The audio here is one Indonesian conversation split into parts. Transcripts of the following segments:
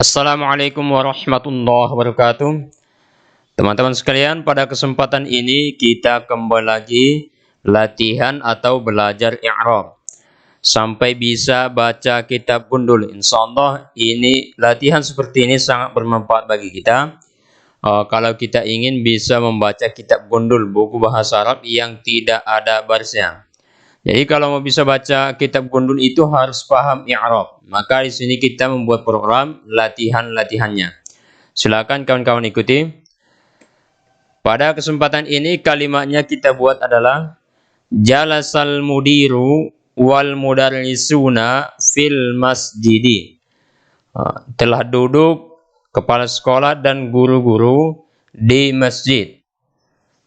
Assalamualaikum warahmatullahi wabarakatuh. Teman-teman sekalian, pada kesempatan ini kita kembali lagi latihan atau belajar i'rab sampai bisa baca kitab gundul. Insyaallah ini latihan seperti ini sangat bermanfaat bagi kita. Kalau kita ingin bisa membaca kitab gundul, buku bahasa Arab yang tidak ada barisnya. Jadi kalau mau bisa baca kitab gundul itu harus paham i'rab. Maka di sini kita membuat program latihan-latihannya. Silakan kawan-kawan ikuti. Pada kesempatan ini kalimatnya kita buat adalah jalasal mudiru wal mudarrisuna fil masjidi. Telah duduk kepala sekolah dan guru-guru di masjid.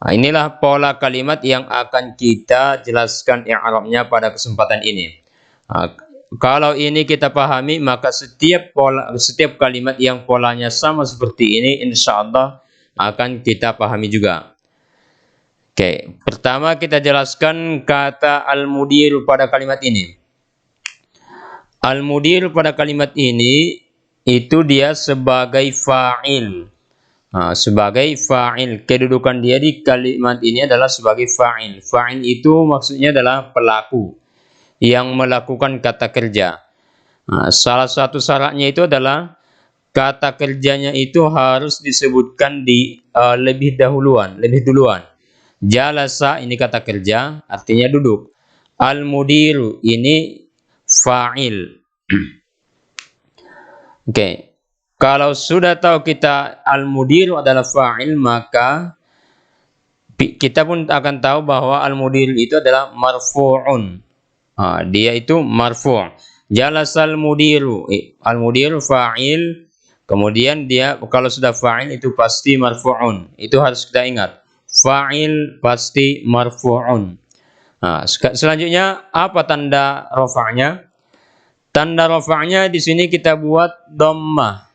Inilah pola kalimat yang akan kita jelaskan i'rabnya pada kesempatan ini. Kalau ini kita pahami, maka setiap kalimat yang polanya sama seperti ini, insya Allah akan kita pahami juga. Oke, pertama kita jelaskan kata al-mudir pada kalimat ini. Al-mudir pada kalimat ini itu dia sebagai fa'il. Sebagai fa'il, kedudukan dia di kalimat ini adalah sebagai fa'il. Fa'il itu maksudnya adalah pelaku yang melakukan kata kerja. Salah satu syaratnya itu adalah kata kerjanya itu harus disebutkan di lebih duluan. Jalasa ini kata kerja, artinya duduk. Al-mudiru ini fa'il. Oke. Kalau sudah tahu kita al-mudir adalah fa'il, maka kita pun akan tahu bahwa al-mudir itu adalah marfu'un. Dia itu marfu'. Jalasal mudiru. Al-mudiru fa'il. Kemudian dia kalau sudah fa'il itu pasti marfu'un. Itu harus kita ingat. Fa'il pasti marfu'un. Selanjutnya apa tanda rafa'nya? Tanda rafa'nya di sini kita buat dhammah.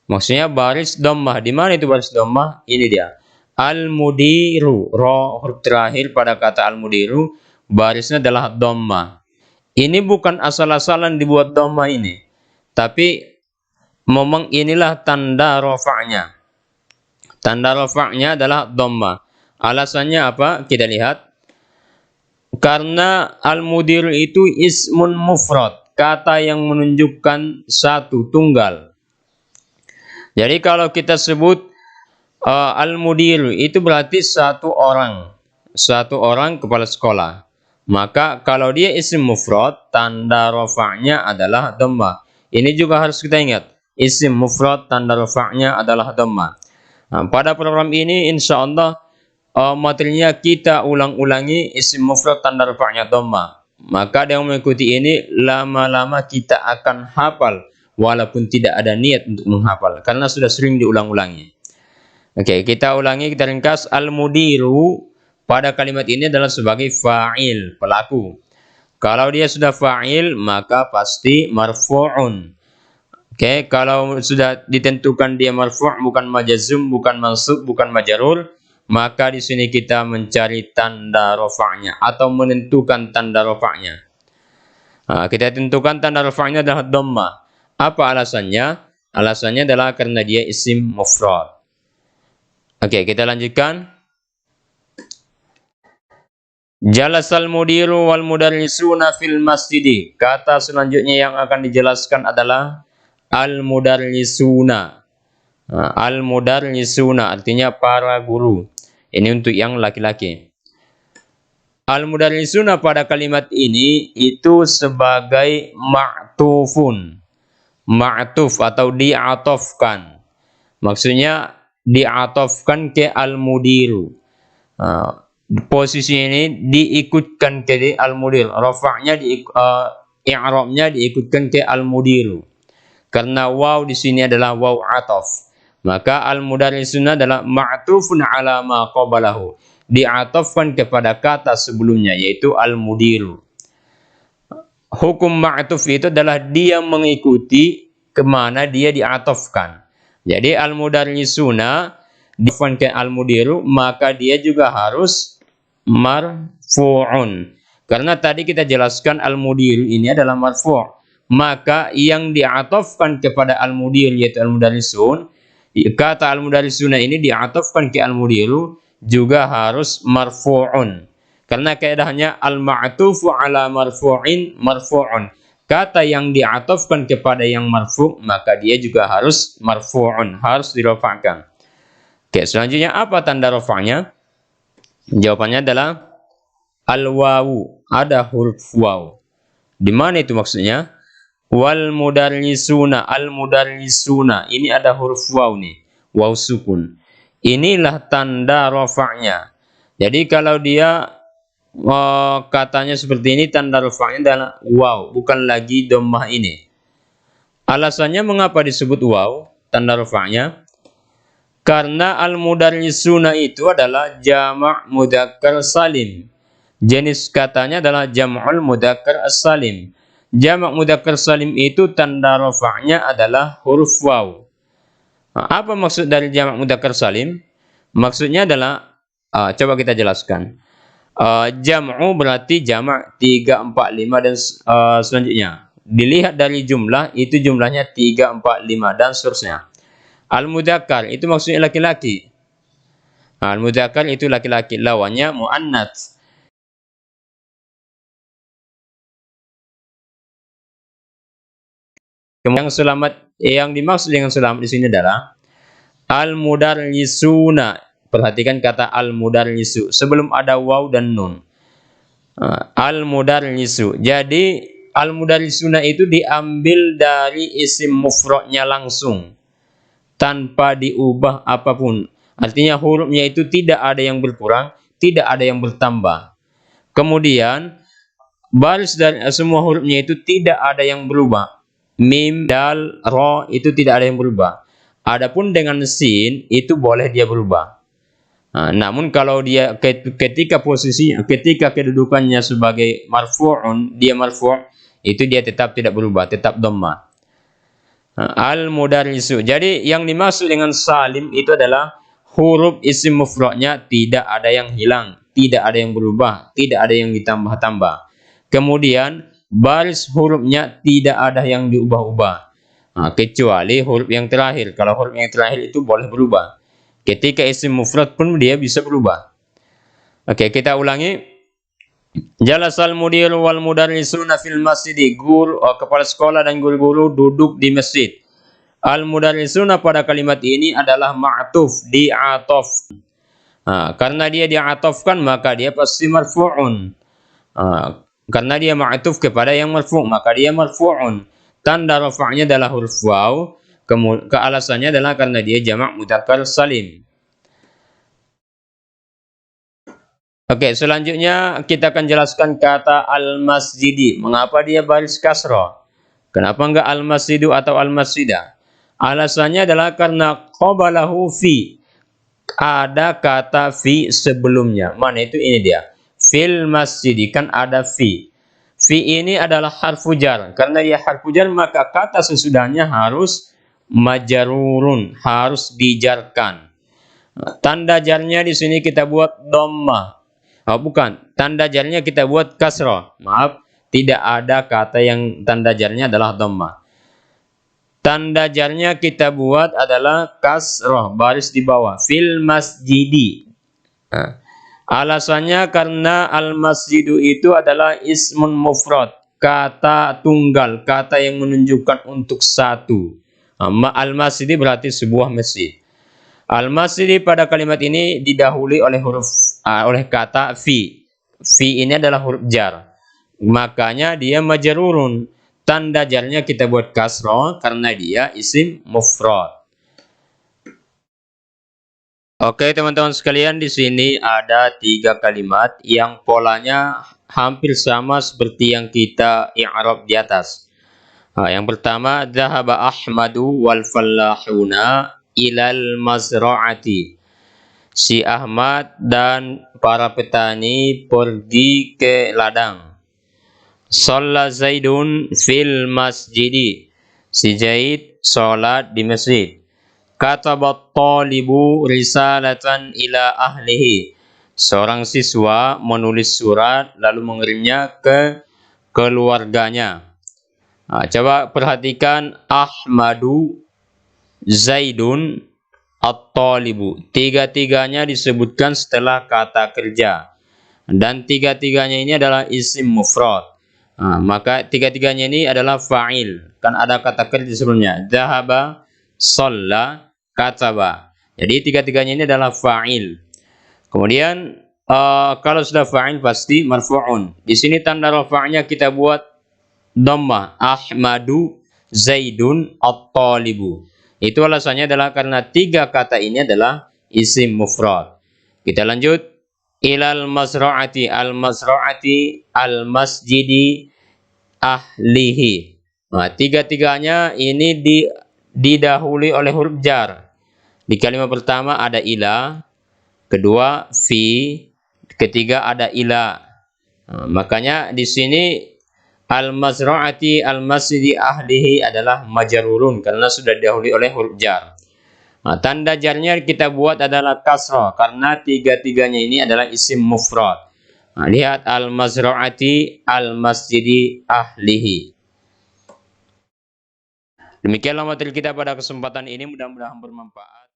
Maksudnya baris dhammah. Di mana itu baris dhammah? Ini dia. Al-mudiru. Ra huruf terakhir pada kata al-mudiru. Barisnya adalah dhammah. Ini bukan asal-asalan dibuat dhammah ini. Tapi memang inilah tanda rafa'nya. Tanda rafa'nya adalah dhammah. Alasannya apa? Kita lihat. Karena al-mudiru itu ismun mufrad. Kata yang menunjukkan satu, tunggal. Jadi kalau kita sebut al-mudir itu berarti satu orang kepala sekolah. Maka kalau dia isim mufrad, tanda rafa'nya adalah dhammah. Ini juga harus kita ingat. Isim mufrad tanda rafa'nya adalah dhammah. Pada program ini insya Allah materinya kita ulang-ulangi isim mufrad tanda rafa'nya dhammah. Maka yang mengikuti ini lama-lama kita akan hafal. Walaupun tidak ada niat untuk menghafal. Karena sudah sering diulang-ulangi. Oke, kita ulangi, kita ringkas. Al-mudiru pada kalimat ini adalah sebagai fa'il, pelaku. Kalau dia sudah fa'il, maka pasti marfu'un. Oke, kalau sudah ditentukan dia marfu', bukan majazum, bukan mansub, bukan majarur, maka di sini kita mencari tanda rafa'nya. Atau menentukan tanda rafa'nya. Kita tentukan tanda rafa'nya adalah dhammah. Apa alasannya? Alasannya adalah karena dia isim mufrad. Oke, kita lanjutkan. Jalasal mudiru wal mudarrisuna fil masjidi. Kata selanjutnya yang akan dijelaskan adalah al-mudarrisuna. Al-mudarrisuna artinya para guru. Ini untuk yang laki-laki. Al-mudarrisuna pada kalimat ini itu sebagai ma'tufun. Ma'tuf atau di'atofkan. Maksudnya di'atofkan ke al-mudiru. Posisi ini diikutkan ke al-mudir. Rafa'nya i'rabnya diikutkan ke al-mudiru. Karena waw di sini adalah waw atof. Maka al-mudarrisuna adalah ma'tufun ala ma qabalahu. Di'atofkan kepada kata sebelumnya yaitu al-mudiru. Hukum ma'tuf itu adalah dia mengikuti kemana dia diatofkan. Jadi al-mudarrisuna difan ke al-mudiru, maka dia juga harus marfu'un. Karena tadi kita jelaskan al-mudiru ini adalah marfu'. maka yang diatofkan kepada al-mudir yaitu al-mudarrisun, kata al-mudarrisuna ini diatofkan ke al-mudiru juga harus marfu'un. Karena kaidahnya al-ma'tufu ala marfu'in marfu'un. Kata yang diatofkan kepada yang marfu' maka dia juga harus marfu'un, harus dirafa'kan. Oke, selanjutnya apa tanda rafa'nya? Jawabannya adalah al-wawu, ada huruf waw. Di mana itu maksudnya? Wal mudarrisuna, al mudarrisuna, ini ada huruf waw nih, waw sukun. Inilah tanda rafa'nya. Jadi kalau dia katanya seperti ini, tanda rafa'nya adalah waw, bukan lagi dhammah ini. Alasannya mengapa disebut waw tanda rafa'nya? Karena al mudarrisuna itu adalah jamak mudzakkar salim. Jenis katanya adalah jam'ul mudzakkar as-salim. Jamak mudzakkar salim itu tanda rafa'nya adalah huruf waw. Apa maksud dari jamak mudzakkar salim? Maksudnya adalah coba kita jelaskan. Jam'u berarti jamak 3, 4, 5 dan selanjutnya. Dilihat dari jumlah itu jumlahnya 3, 4, 5 dan seterusnya. Al-mudzakkar itu maksudnya laki-laki. Al-mudzakkar itu laki-laki, lawannya muannats. Yang dimaksud dengan selamat di sini adalah al-mudarrisuna. Perhatikan kata al-mudarrisu sebelum ada waw dan nun. Al-mudarrisu. Jadi al-mudarrisuna itu diambil dari isim mufradnya langsung tanpa diubah apapun. Artinya hurufnya itu tidak ada yang berkurang, tidak ada yang bertambah. Kemudian baris dari semua hurufnya itu tidak ada yang berubah. Mim, dal, ro itu tidak ada yang berubah. Adapun dengan sin itu boleh dia berubah. Namun kalau dia ketika kedudukannya sebagai marfu'un, dia marfu', itu dia tetap tidak berubah, tetap dhammah. Al-mudarrisu. Jadi yang dimaksud dengan salim itu adalah huruf isim mufradnya tidak ada yang hilang, tidak ada yang berubah, tidak ada yang ditambah-tambah. Kemudian baris hurufnya tidak ada yang diubah-ubah. Kecuali huruf yang terakhir. Kalau huruf yang terakhir itu boleh berubah. Ketika isim mufrad pun dia bisa berubah. Oke, kita ulangi. Jalasal mudir wal mudarrisuna fil masjid. Guru, kepala sekolah dan guru-guru duduk di masjid. Al mudarrisuna pada kalimat ini adalah ma'tuf, di'atof. Karena dia di'atofkan maka dia pasti marfu'un. Karena dia ma'tuf kepada yang marfu', maka dia marfu'un. Tanda rafa'nya adalah huruf waw. Alasannya adalah karena dia jamak mudzakkar salim. Oke, selanjutnya kita akan jelaskan kata al-masjidi. Mengapa dia baris kasrah? Kenapa enggak al-masjidu atau al-masjidah? Alasannya adalah karena qabalahu fi. Ada kata fi sebelumnya. Mana itu? Ini dia. Fil masjidi, kan ada fi. Fi ini adalah harfu jar. Karena dia harfu jar maka kata sesudahnya harus majarurun, harus dijarkan. Tanda jarnya di sini kita buat dhammah. Bukan, tanda jarnya kita buat kasrah. Maaf, tidak ada kata yang tanda jarnya adalah dhammah. Tanda jarnya kita buat adalah kasrah, baris di bawah. Fil masjidi. Alasannya karena al-masjidu itu adalah ismun mufrad, kata tunggal, kata yang menunjukkan untuk satu. Al-masjidi berarti sebuah masjid. Al-masjidi pada kalimat ini didahului oleh oleh kata fi. Fi ini adalah huruf jar. Makanya dia majrurun. Tanda jarnya kita buat kasrah karena dia isim mufrad. Oke, teman-teman sekalian, di sini ada 3 kalimat yang polanya hampir sama seperti yang kita i'rab di atas. Yang pertama, dhahaba Ahmadu wal fallahuna ilal mazra'ati. Si Ahmad dan para petani pergi ke ladang. Shalla Zaidun fil masjidi. Si Zaid salat di masjid. Katabat talibu risalatan ila ahlihi. Seorang siswa menulis surat lalu mengirimnya ke keluarganya. Nah, coba perhatikan Ahmadu, Zaidun, At-Talibu. Tiga-tiganya disebutkan setelah kata kerja. Dan tiga-tiganya ini adalah isim mufrad. Nah, maka tiga-tiganya ini adalah fa'il. Kan ada kata kerja sebelumnya. Dhahaba, shalla, kataba. Jadi tiga-tiganya ini adalah fa'il. Kemudian kalau sudah fa'il pasti marfu'un. Di sini tanda rafa'nya kita buat dhammah. Ahmadu, Zaidun, At-Talibu. Itu alasannya adalah karena tiga kata ini adalah isim mufrad. Kita lanjut. Ilal masra'ati, al-masra'ati, al-masjidi, ahlihi. Nah, tiga-tiganya ini didahului oleh huruf jar. Di kalimat pertama ada ila, kedua fi, ketiga ada ila. Nah, makanya di sini al-masra'ati, al-masjidi, ahlihi adalah majrurun karena sudah didahului oleh huruf jar. Nah, tanda jarnya kita buat adalah kasrah karena tiga-tiganya ini adalah isim mufrad. Nah, lihat al-mazra'ati, al-masjidi, ahlihi. Demikianlah materi kita pada kesempatan ini, mudah-mudahan bermanfaat.